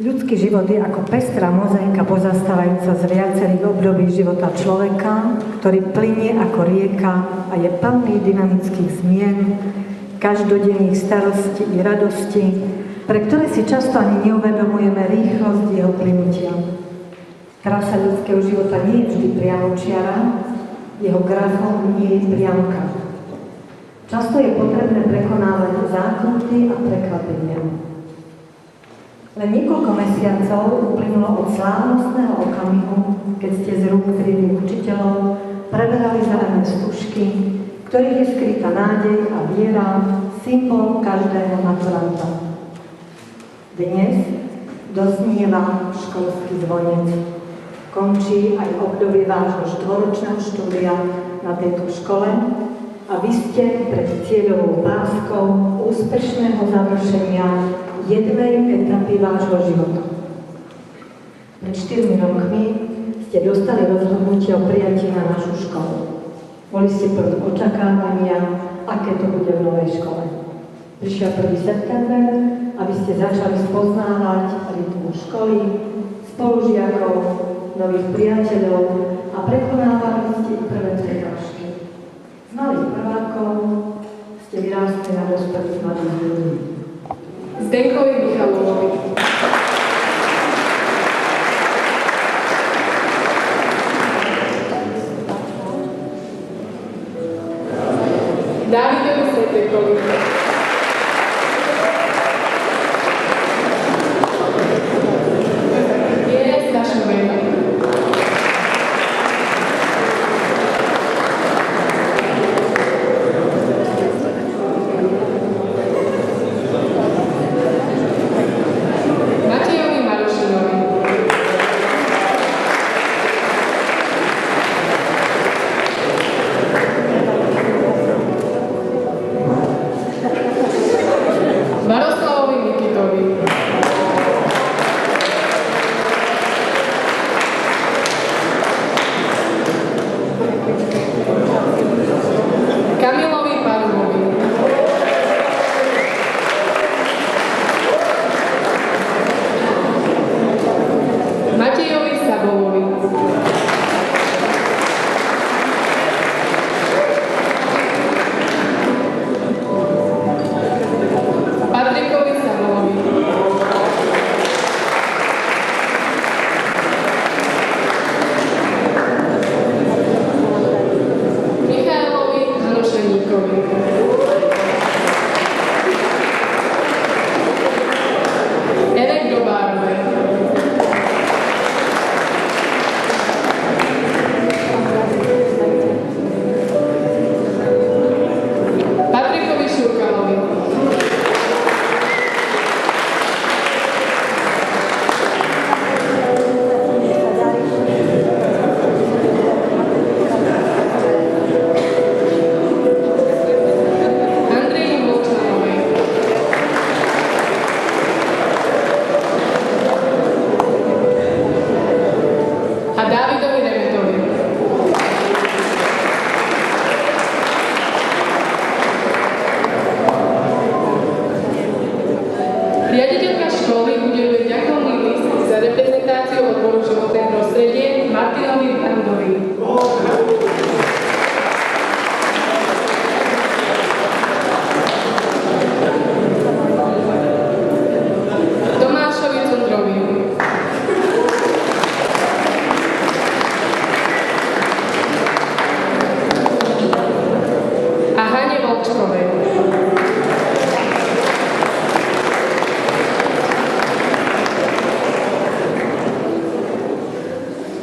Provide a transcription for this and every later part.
Ľudský život je ako pestrá mozaika pozastávajúca z viacerých období života človeka, ktorý plynie ako rieka a je plný dynamických zmien, každodenných starostí i radosti, pre ktoré si často ani neuvedomujeme rýchlosť jeho plynutia. Krása ľudského života nie je vždy priamočiara, jeho grafom nie je priamka. Často je potrebné prekonávať zákruty a prekvapenia. Len niekoľko mesiacov uplynulo od slávnostného okamihu, keď ste z rúk triednych učiteľov preberali zelené stužky, v ktorých je skrytá nádej a viera, symbol každého maturanta. Dnes doznieva školský zvonec. Končí aj obdobie vášho štvoročného štúdia na tejto škole a vy ste pred cieľovou páskou úspešného završenia jednej etapy vášho života. Pred 4 rokmi ste dostali rozhodnutie o prijatí na našu školu. Boli ste plní očakávania, aké to bude v novej škole. Prišiel 1. september, aby ste začali spoznávať rytmu školy, spolužiakov, nových priateľov a prekonávali ste prvé prekážky. Z malých prvákov ste vyrástli na dospelých mladých ľudí. Zdenkovi Michalovcovi. Dávidovi Sretekovi. Jere Stašovej.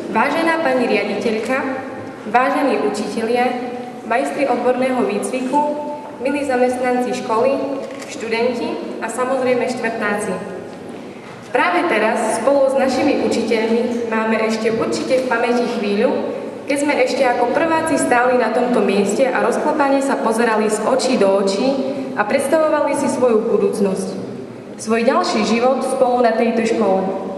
Vážená pani riaditeľka, vážení učitelia, majstri odborného výcviku, milí zamestnanci školy, študenti a samozrejme štvrtnáci. Práve teraz spolu s našimi učiteľmi máme ešte určite v pamäti chvíľu, keď sme ešte ako prváci stáli na tomto mieste a rozklapane sa pozerali z očí do očí a predstavovali si svoju budúcnosť, svoj ďalší život spolu na tejto škole.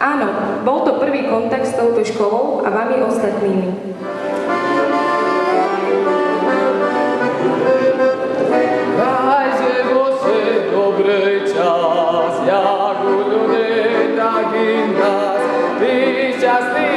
Áno, bol to prvý kontakt s touto školou a vami ostatnými. Dajże Boże dobry czas, jak u ludzi kým nás vyšťastný